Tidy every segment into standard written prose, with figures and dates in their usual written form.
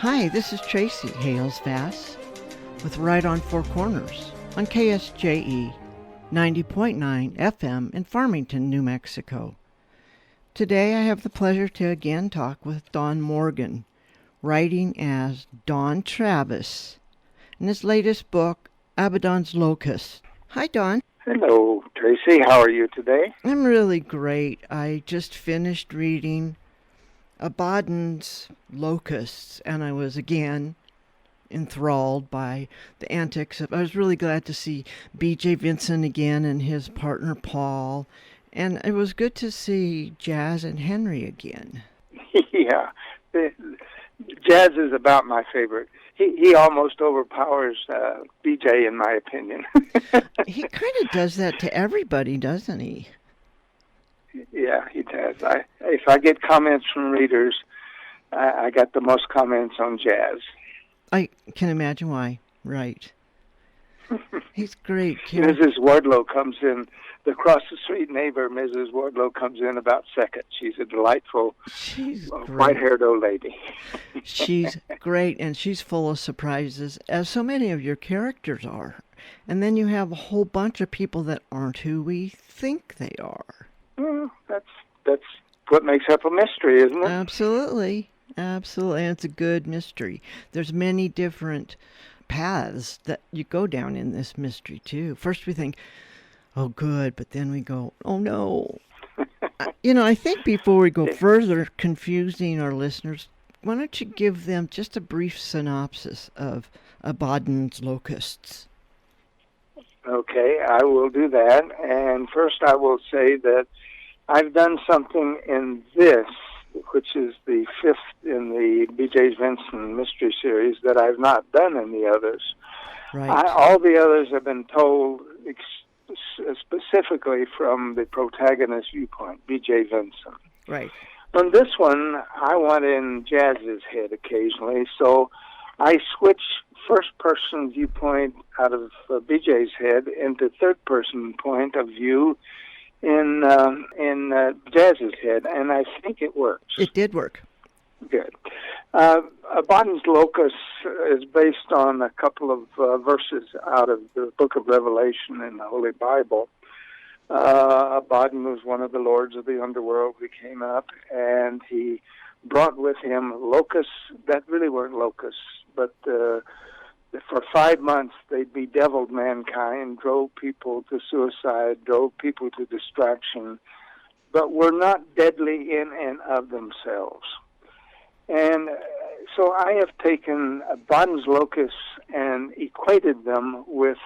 Hi, this is Tracy Hales Vass with Right on Four Corners on KSJE 90.9 FM in Farmington, New Mexico. Today I have the pleasure to again talk with Don Morgan, writing as Don Travis in his latest book, Abaddon's Locusts. Hi, Don. Hello, Tracy. How are you today? I'm really great. I just finished reading Abaddon's Locusts, and I was again enthralled by the antics. I was really glad to see BJ Vinson again and his partner Paul, and it was good to see Jazz and Henry again. Yeah, Jazz is about my favorite. He almost overpowers BJ, in my opinion. He kind of does that to everybody, doesn't he? Yeah, he does. If I get comments from readers, I got the most comments on Jazz. I can imagine why. Right. He's great. Mrs. Wardlow comes in. The across-the-street neighbor, Mrs. Wardlow, comes in about second. She's a delightful, white-haired old lady. She's great, and she's full of surprises, as so many of your characters are. And then you have a whole bunch of people that aren't who we think they are. Well, that's what makes up a mystery, isn't it? Absolutely. Absolutely. And it's a good mystery. There's many different paths that you go down in this mystery, too. First we think, oh, good, but then we go, oh, no. I think before we go further confusing our listeners, why don't you give them just a brief synopsis of Abaddon's Locusts? Okay, I will do that. And first I will say that I've done something in this, which is the fifth in the BJ Vinson mystery series, that I've not done in the others. Right. All the others have been told specifically from the protagonist's viewpoint, BJ Vinson. Right. On this one, I want in Jazz's head occasionally, so I switch first-person viewpoint out of BJ's head into third-person point of view in Jazz's head, and I think it works. It did work. Good. Abaddon's Locusts is based on a couple of verses out of the book of Revelation in the Holy Bible. Abaddon was one of the lords of the underworld who came up, and he brought with him locusts that really weren't locusts, but for 5 months they bedeviled mankind, drove people to suicide, drove people to distraction, but were not deadly in and of themselves. And so I have taken Abaddon's locusts and equated them with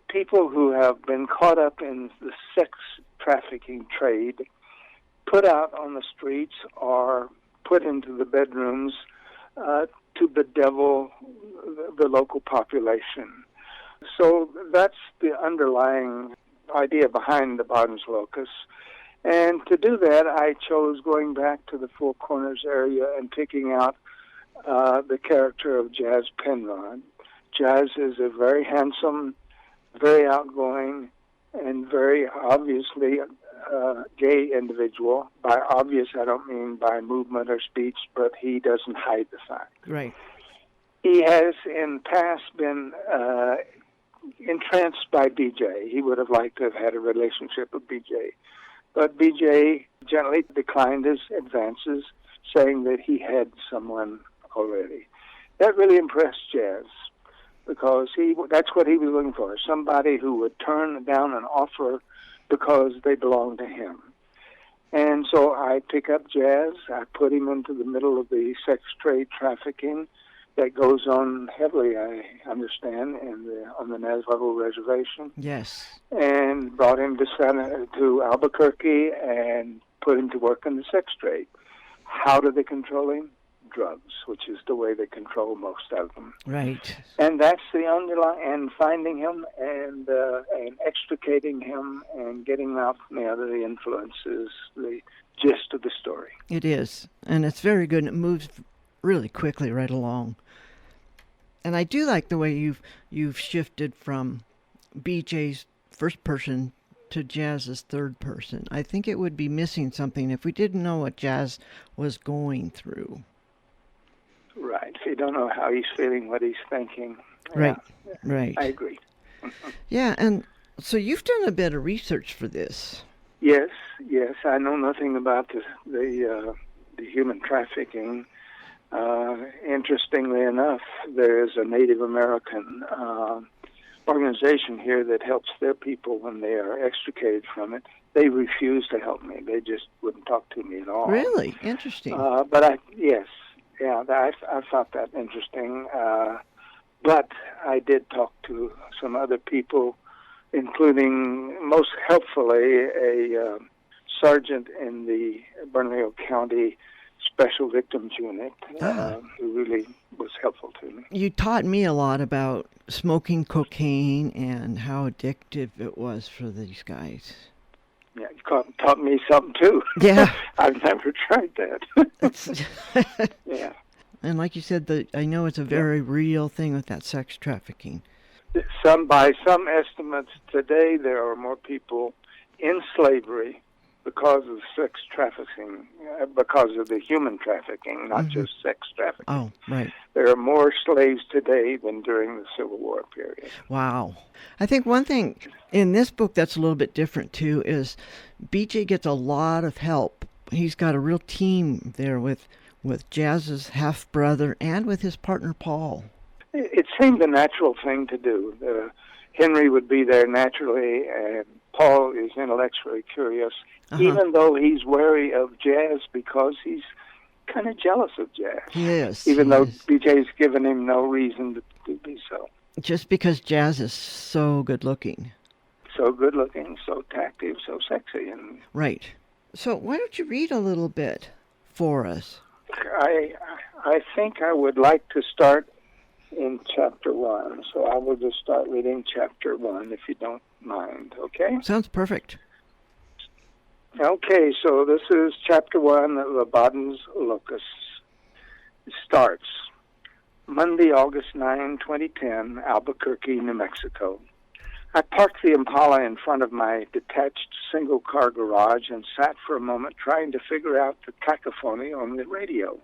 people who have been caught up in the sex trafficking trade, put out on the streets or put into the bedrooms to bedevil the local population. So that's the underlying idea behind the Abaddon's Locusts. And to do that, I chose going back to the Four Corners area and picking out the character of Jazz Penrod. Jazz is a very handsome, very outgoing, and very obviously gay individual. By obvious, I don't mean by movement or speech, but he doesn't hide the fact. Right. He has in past been entranced by BJ. He would have liked to have had a relationship with BJ. But BJ gently declined his advances, saying that he had someone already. That really impressed Jazz, because that's what he was looking for, somebody who would turn down an offer because they belonged to him. And so I pick up Jazz, I put him into the middle of the sex trade trafficking that goes on heavily, I understand, on the Navajo reservation. Yes. And brought him to Albuquerque and put him to work in the sex trade. How do they control him? Drugs, which is the way they control most of them. Right. And that's the underlying, and finding him and extricating him and getting him out from the other influences, the gist of the story. It is, and it's very good, and it moves really quickly right along. And I do like the way you've shifted from BJ's first person to Jazz's third person. I think it would be missing something if we didn't know what Jazz was going through. You don't know how he's feeling, what he's thinking. Right, Yeah, right. I agree. Yeah, and so you've done a bit of research for this. Yes. I know nothing about the human trafficking. Interestingly enough, there is a Native American organization here that helps their people when they are extricated from it. They refuse to help me. They just wouldn't talk to me at all. Really? Interesting. But I thought that interesting. But I did talk to some other people, including, most helpfully, a sergeant in the Bernalillo County Special Victims Unit, who really was helpful to me. You taught me a lot about smoking cocaine and how addictive it was for these guys. Yeah, it taught me something too. Yeah. I've never tried that. Yeah. And like you said, I know it's a very real thing with that sex trafficking. By some estimates today, there are more people in slavery because of sex trafficking, because of the human trafficking, not just sex trafficking. Oh, right. There are more slaves today than during the Civil War period. Wow. I think one thing in this book that's a little bit different too is BJ gets a lot of help. He's got a real team there with Jazz's half-brother and with his partner Paul. It seemed the natural thing to do. Henry would be there naturally, and Paul is intellectually curious, even though he's wary of Jazz because he's kind of jealous of Jazz. He is. Even though BJ's given him no reason to be so. Just because Jazz is so good-looking. So good-looking, so tactile, so sexy. Right. So why don't you read a little bit for us? I think I would like to start in chapter 1, so I will just start reading chapter 1 if you don't mind, okay? Sounds perfect. Okay, so this is chapter 1 of Abaddon's Locusts. It starts Monday, August 9, 2010, Albuquerque, New Mexico. I parked the Impala in front of my detached single-car garage and sat for a moment trying to figure out the cacophony on the radio.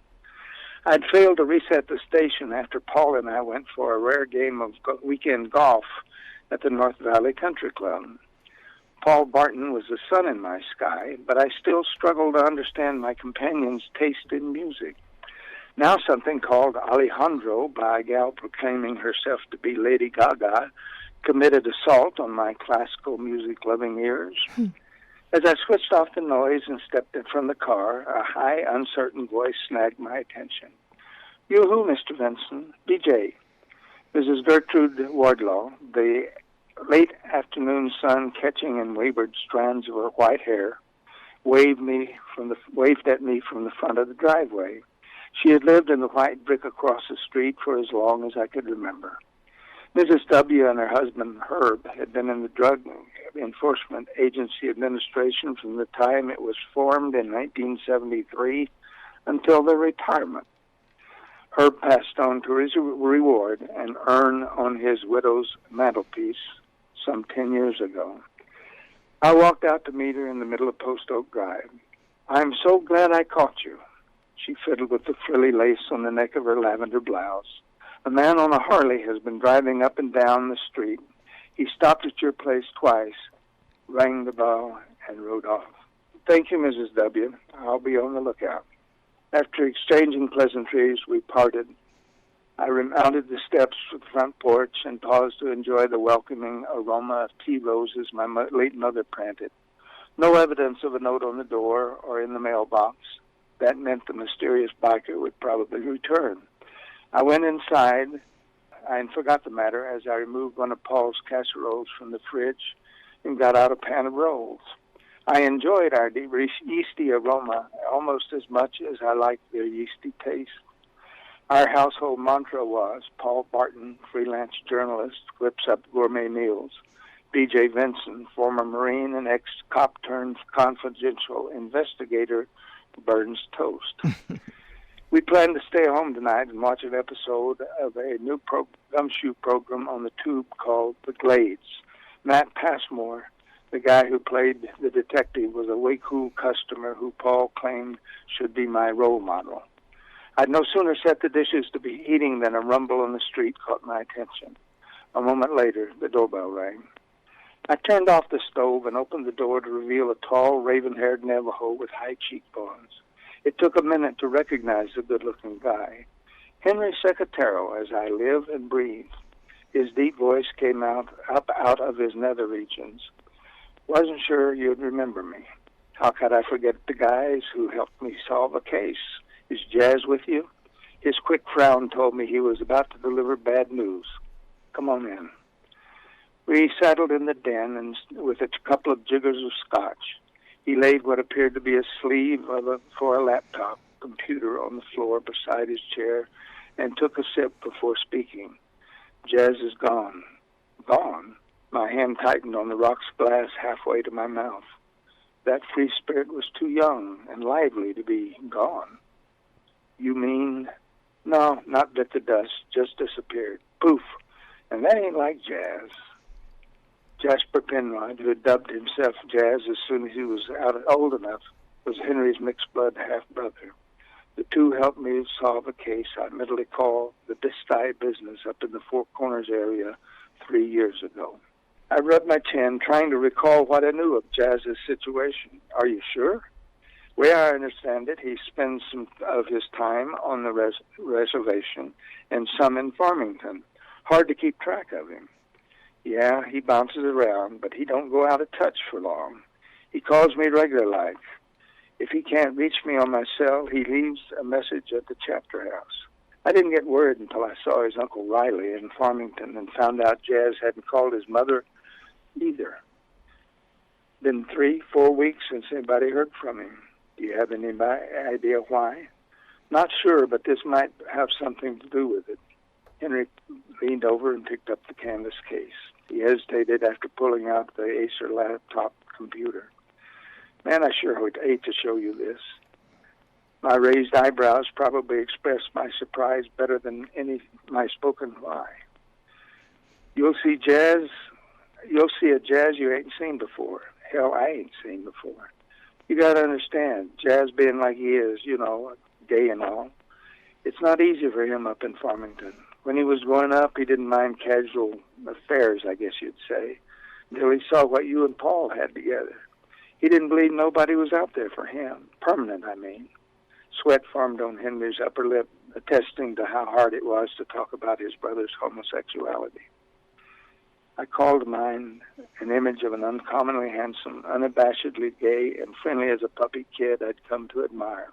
I'd failed to reset the station after Paul and I went for a rare game of weekend golf at the North Valley Country Club. Paul Barton was the sun in my sky, but I still struggled to understand my companion's taste in music. Now something called Alejandro, by a gal proclaiming herself to be Lady Gaga, committed assault on my classical music-loving ears. As I switched off the noise and stepped in from the car, a high, uncertain voice snagged my attention. "You who, Mr. Vinson?" "BJ." Mrs. Gertrude Wardlaw, the late afternoon sun catching in wayward strands of her white hair, waved at me from the front of the driveway. She had lived in the white brick across the street for as long as I could remember. Mrs. W. and her husband, Herb, had been in the Drug Enforcement Agency administration from the time it was formed in 1973 until their retirement. Herb passed on to his reward and urn on his widow's mantelpiece some 10 years ago. I walked out to meet her in the middle of Post Oak Drive. "I'm so glad I caught you." She fiddled with the frilly lace on the neck of her lavender blouse. "A man on a Harley has been driving up and down the street. He stopped at your place twice, rang the bell, and rode off." "Thank you, Mrs. W. I'll be on the lookout." After exchanging pleasantries, we parted. I remounted the steps of the front porch and paused to enjoy the welcoming aroma of tea roses my late mother planted. No evidence of a note on the door or in the mailbox. That meant the mysterious biker would probably return. I went inside and forgot the matter as I removed one of Paul's casseroles from the fridge and got out a pan of rolls. I enjoyed our yeasty aroma almost as much as I liked their yeasty taste. Our household mantra was, Paul Barton, freelance journalist, whips up gourmet meals. BJ Vinson, former Marine and ex-cop turned confidential investigator, burns toast. We plan to stay home tonight and watch an episode of a new gumshoe program on the tube called The Glades. Matt Passmore, the guy who played the detective, was a way cool customer who Paul claimed should be my role model. I'd no sooner set the dishes to be eating than a rumble on the street caught my attention. A moment later, the doorbell rang. I turned off the stove and opened the door to reveal a tall, raven-haired Navajo with high cheekbones. It took a minute to recognize the good-looking guy. Henry Secatero, as I live and breathe. His deep voice came up out of his nether regions. Wasn't sure you'd remember me. How could I forget the guys who helped me solve a case? Is Jazz with you? His quick frown told me he was about to deliver bad news. Come on in. We settled in the den and with a couple of jiggers of scotch. He laid what appeared to be a sleeve for a laptop computer on the floor beside his chair and took a sip before speaking. Jazz is gone. Gone? My hand tightened on the rock's glass halfway to my mouth. That free spirit was too young and lively to be gone. You mean? No, not bit the dust, just disappeared. Poof. And that ain't like Jazz. Jasper Penrod, who had dubbed himself Jazz as soon as he was old enough, was Henry's mixed-blood half-brother. The two helped me solve a case I mentally call the Distai business up in the Four Corners area 3 years ago. I rubbed my chin, trying to recall what I knew of Jazz's situation. Are you sure? Way I understand it, he spends some of his time on the reservation and some in Farmington. Hard to keep track of him. Yeah, he bounces around, but he don't go out of touch for long. He calls me regular like. If he can't reach me on my cell, he leaves a message at the chapter house. I didn't get word until I saw his Uncle Riley in Farmington and found out Jazz hadn't called his mother either. Been 3-4 weeks since anybody heard from him. Do you have any idea why? Not sure, but this might have something to do with it. Henry leaned over and picked up the canvas case. He hesitated after pulling out the Acer laptop computer. Man, I sure would hate to show you this. My raised eyebrows probably expressed my surprise better than my spoken why. You'll see a Jazz you ain't seen before. Hell, I ain't seen before. You gotta understand, Jazz being like he is, gay and all, it's not easy for him up in Farmington. When he was growing up, he didn't mind casual affairs, I guess you'd say, until he saw what you and Paul had together. He didn't believe nobody was out there for him. Permanent, I mean. Sweat formed on Henry's upper lip, attesting to how hard it was to talk about his brother's homosexuality. I called to mind an image of an uncommonly handsome, unabashedly gay, and friendly as a puppy kid I'd come to admire.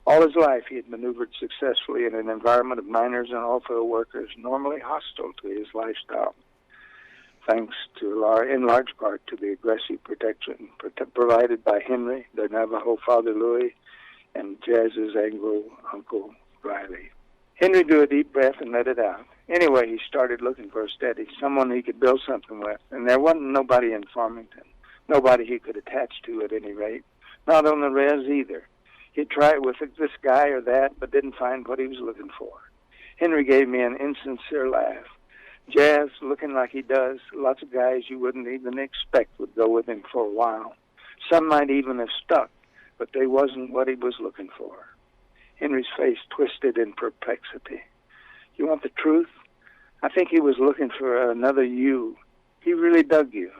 All his life he had maneuvered successfully in an environment of miners and oilfield workers normally hostile to his lifestyle, thanks in large part to the aggressive protection provided by Henry, their Navajo father Louis, and Jazz's Anglo Uncle Riley. Henry drew a deep breath and let it out. Anyway, he started looking for a steady, someone he could build something with, and there wasn't nobody in Farmington, nobody he could attach to at any rate, not on the res either. He'd tried with this guy or that, but didn't find what he was looking for. Henry gave me an insincere laugh. Jazz, looking like he does, lots of guys you wouldn't even expect would go with him for a while. Some might even have stuck, but they wasn't what he was looking for. Henry's face twisted in perplexity. You want the truth? I think he was looking for another you. He really dug you.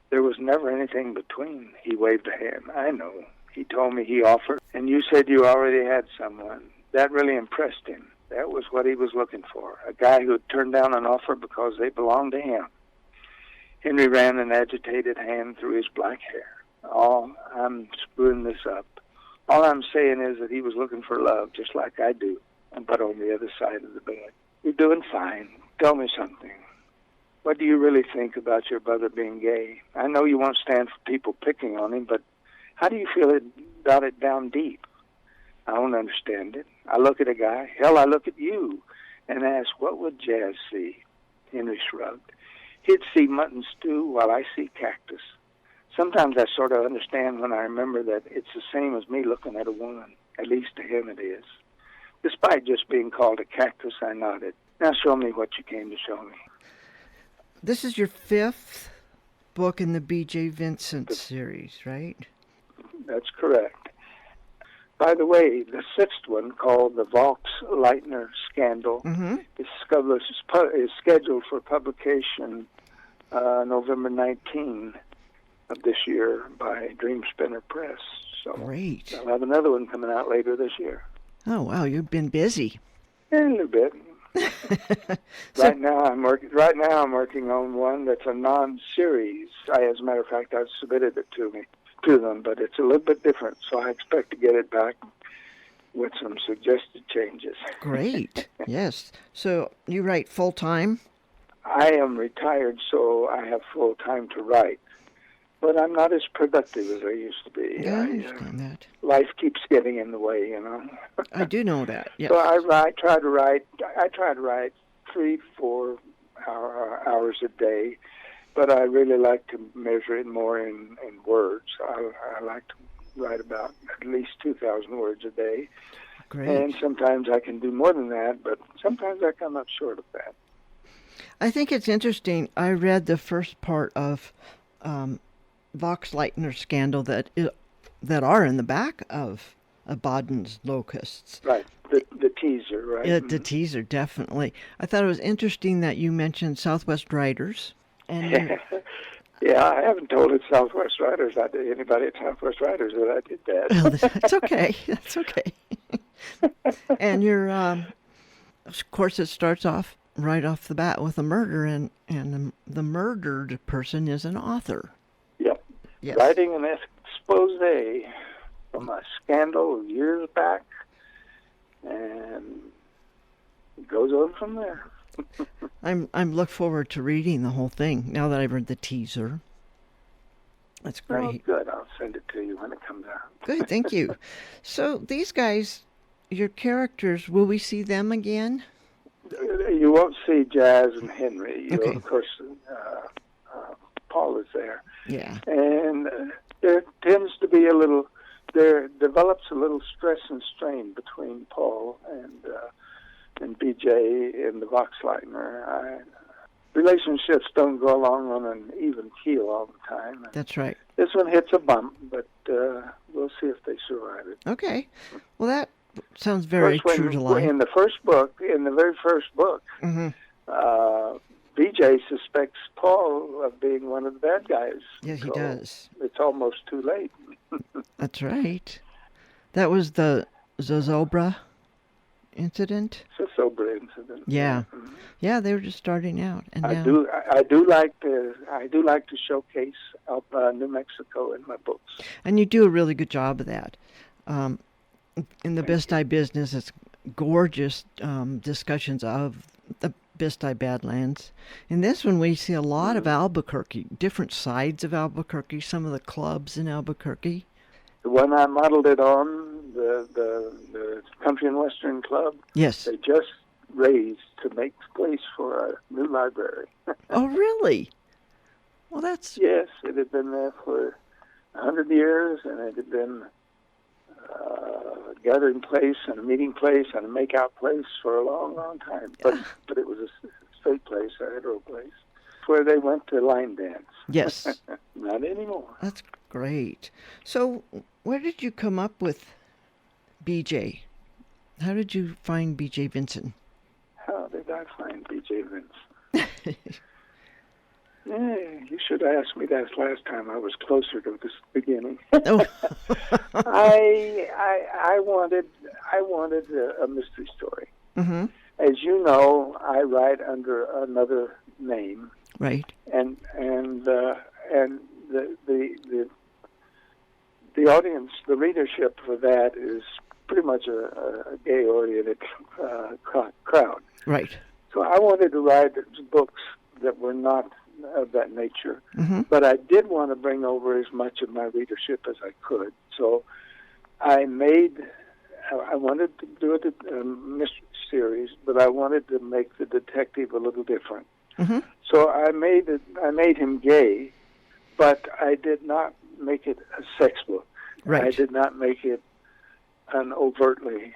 There was never anything between. He waved a hand. I know. He told me he offered, and you said you already had someone. That really impressed him. That was what he was looking for, a guy who had turned down an offer because they belonged to him. Henry ran an agitated hand through his black hair. I'm screwing this up. All I'm saying is that he was looking for love, just like I do, but on the other side of the bed. You're doing fine. Tell me something. What do you really think about your brother being gay? I know you won't stand for people picking on him, but how do you feel about it down deep? I don't understand it. I look at a guy, hell, I look at you, and ask, what would Jazz see? Henry shrugged. He'd see mutton stew while I see cactus. Sometimes I sort of understand when I remember that it's the same as me looking at a woman. At least to him it is. Despite just being called a cactus, I nodded. Now show me what you came to show me. This is your 5th book in the BJ Vinson series, right? That's correct. By the way, the sixth one, called the Vox-Leitner Scandal, Mm-hmm. is scheduled for publication November 19 of this year by Dreamspinner Press. So Great. I'll have another one coming out later this year. Oh, wow, you've been busy. A little bit. So- Right now, I'm working on one that's a non-series. As a matter of fact, I've submitted it to them, but it's a little bit different. So I expect to get it back with some suggested changes. Great. Yes. So you write full time? I am retired, so I have full time to write, but I'm not as productive as I used to be. Yeah, I understand that. Life keeps getting in the way, you know. I do know that. Yes. So I try to write 3-4 hours a day, but I really like to measure it more in words. I like to write about at least 2,000 words a day. Great. And sometimes I can do more than that, but sometimes I come up short of that. I think it's interesting. I read the first part of Vox-Leitner Scandal that are in the back of Abaddon's Locusts. Right, the teaser, right? Yeah, the teaser, definitely. I thought it was interesting that you mentioned Southwest Riders. And Yeah, I haven't told it Southwest Riders. Anybody at Southwest Riders that I did that. It's okay. That's okay. And you're, of course, it starts off right off the bat with a murder, and the murdered person is an author. Yep. Yes. Writing an expose from a scandal of years back, and it goes on from there. I'm look forward to reading the whole thing now that I've read the teaser. That's great. Oh, good. I'll send it to you when it comes out. Good, thank you. So these guys, your characters, will we see them again? You won't see Jazz and Henry. Okay. Of course, Paul is there. Yeah. And there develops a little stress and strain between Paul and BJ in the Vox-Leitner. Relationships don't go along on an even keel all the time. That's right. This one hits a bump, but we'll see if they survive it. Okay. Well, that sounds very true to life. In the very first book, Mm-hmm. BJ suspects Paul of being one of the bad guys. Yeah, he So does. It's almost too late. That's right. That was the Zozobra incident. It's a sober incident. Yeah. Mhm. Yeah, they were just starting out, and I now do like to showcase New Mexico in my books. and you do a really good job of that. In the Best Eye Business, it's gorgeous discussions of the Best Eye Badlands. In this one, we see a lot of Albuquerque, different sides of Albuquerque, some of the clubs in Albuquerque. The one I modeled it on, the Country and Western Club, Yes. they just raised to make space for a new library. Oh, really? Well, that's Yes, it had been there for 100 years, and it had been a gathering place and a meeting place and a make-out place for a long, long time. But it was a straight place, a hetero place, where they went to line dance. yes. Not anymore. That's great. So, where did you come up with BJ? How did you find BJ Vinson? How did I find BJ Vinson? Yeah, you should have asked me that last time. I was closer to this beginning. Oh. I wanted a mystery story. Mm-hmm. As you know, I write under another name, Right. and the audience, the readership for that is pretty much a gay-oriented crowd. Right. So I wanted to write books that were not of that nature, Mm-hmm. but I did want to bring over as much of my readership as I could. So I wanted to do a mystery series, but I wanted to make the detective a little different. Mm-hmm. So I made him gay, but I did not make it a sex book. Right. I did not make it an overtly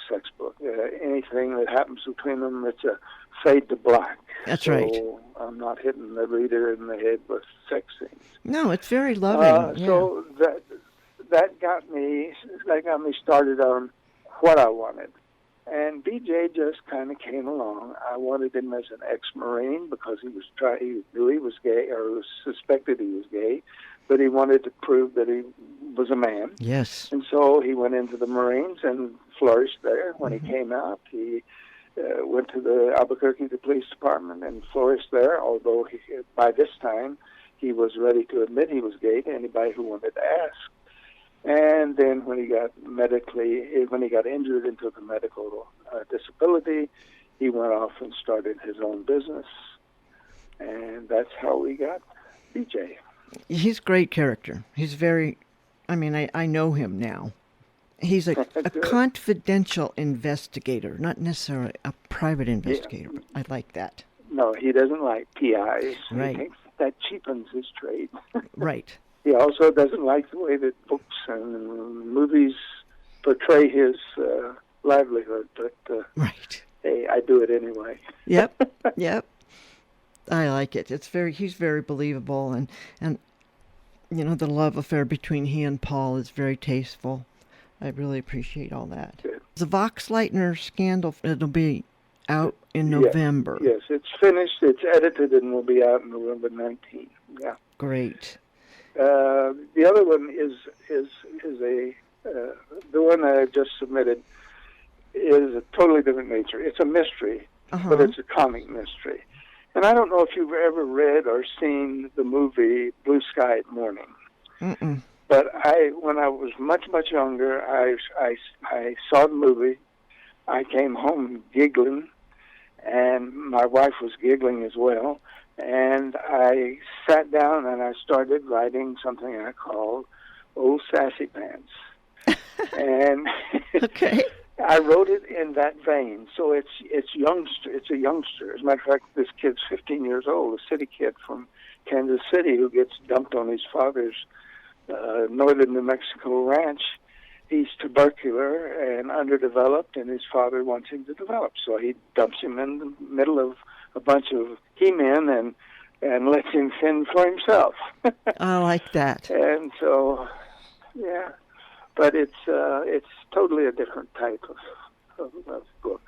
sex book. Anything that happens between them, it's a fade to black. That's so right. I'm not hitting the reader in the head with sex scenes. No, it's very loving. Yeah. So that got me started on what I wanted. And BJ just kind of came along. I wanted him as an ex-Marine because he knew he was gay, or was suspected he was gay, but he wanted to prove that he was a man. Yes. And so he went into the Marines and flourished there. When he came out, he went to the Albuquerque Police Department and flourished there, although by this time he was ready to admit he was gay to anybody who wanted to ask. And then when he got injured and took a medical disability, he went off and started his own business. And that's how we got BJ. He's a great character. He's very, I know him now. He's a confidential investigator, not necessarily a private investigator. Yeah. I like that. No, he doesn't like PIs. Right. He thinks that cheapens his trade. Right. He also doesn't like the way that books and movies portray his livelihood, but right. Hey, I do it anyway. Yep. I like it. He's very believable, and the love affair between he and Paul is very tasteful. I really appreciate all that. Good. The Vox Lightner scandal, it'll be out in November. Yes, it's finished. It's edited and will be out in November 19th. Yeah. Great. The other one is the one that I just submitted is a totally different nature. It's a mystery, but it's a comic mystery. And I don't know if you've ever read or seen the movie Blue Sky at Morning. Mm-mm. But when I was much, much younger, I saw the movie. I came home giggling, and my wife was giggling as well. And I sat down and I started writing something I called Old Sassy Pants. And okay. I wrote it in that vein. So it's a youngster. As a matter of fact, this kid's 15 years old, a city kid from Kansas City who gets dumped on his father's northern New Mexico ranch. He's tubercular and underdeveloped, and his father wants him to develop. So he dumps him in the middle of a bunch of he-men and lets him fend for himself. I like that. And so, yeah. But it's totally a different type of book.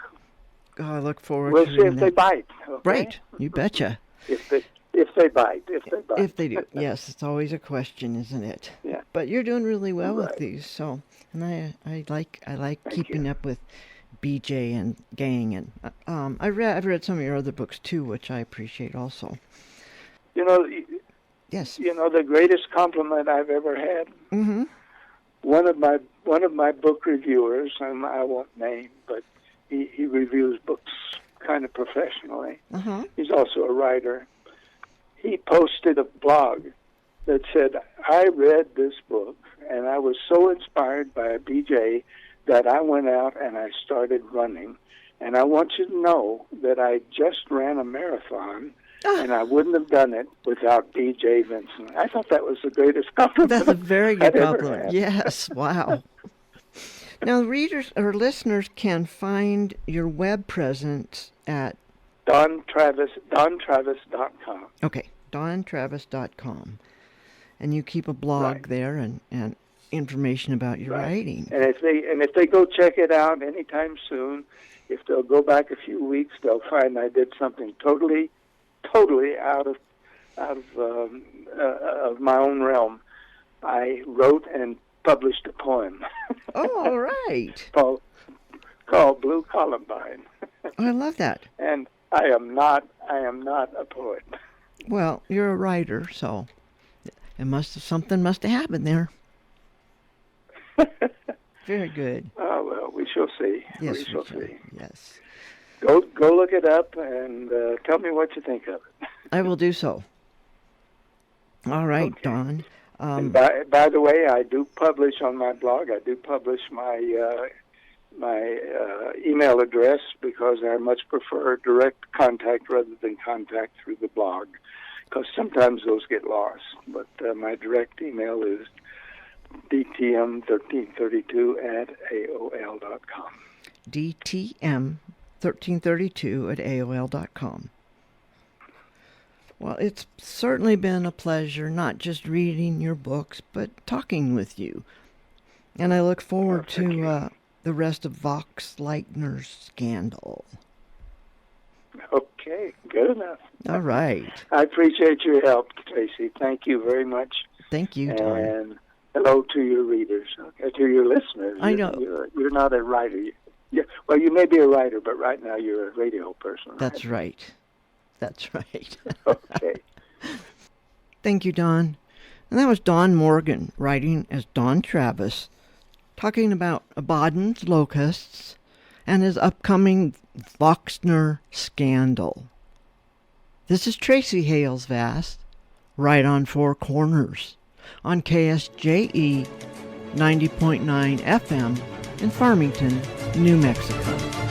Oh, I look forward to reading that. We'll see if they bite. Okay? Right. You betcha. If they bite. If they do. Yes, it's always a question, isn't it? Yeah. But you're doing really well with these, so, and I like keeping up with BJ and gang, and I've read some of your other books too, which I appreciate also. Yes. The greatest compliment I've ever had. Mm-hmm. One of my book reviewers, and I won't name, but he reviews books kind of professionally. Uh-huh. He's also a writer. He posted a blog that said, I read this book, and I was so inspired by BJ that I went out and I started running. And I want you to know that I just ran a marathon, and I wouldn't have done it without BJ Vinson. I thought that was the greatest compliment. That's a very good compliment. Yes, wow. Now, readers or listeners can find your web presence at DonTravis.com. Okay, DonTravis.com. And you keep a blog there and information about your writing. And if they go check it out anytime soon, if they'll go back a few weeks, they'll find I did something totally out of my own realm. I wrote and published a poem. Oh, all right. called Blue Columbine. I love that. And I am not a poet. Well, you're a writer, so something must have happened there. Very good. Oh, well, we shall see. Yes, we shall see. Yes. Go look it up and tell me what you think of it. I will do so. All right, okay. Don. And by the way, I do publish on my blog. I do publish my email address because I much prefer direct contact rather than contact through the blog, because sometimes those get lost. But my direct email is dtm1332@aol.com. dtm1332@aol.com. Well, it's certainly been a pleasure not just reading your books, but talking with you. And I look forward Thank you. to the rest of Vox Leitner's scandal. Okay, good enough. All right. I appreciate your help, Tracy. Thank you very much. Thank you, Don. And hello to your readers, to your listeners. I know. You're not a writer. Well, you may be a writer, but right now you're a radio person. Right? That's right. That's right. Okay. Thank you, Don. And that was Don Morgan writing as Don Travis, talking about Abaddon's Locusts and his upcoming Voxner scandal. This is Tracy Hales Vast, right on Four Corners, on KSJE 90.9 FM in Farmington, New Mexico.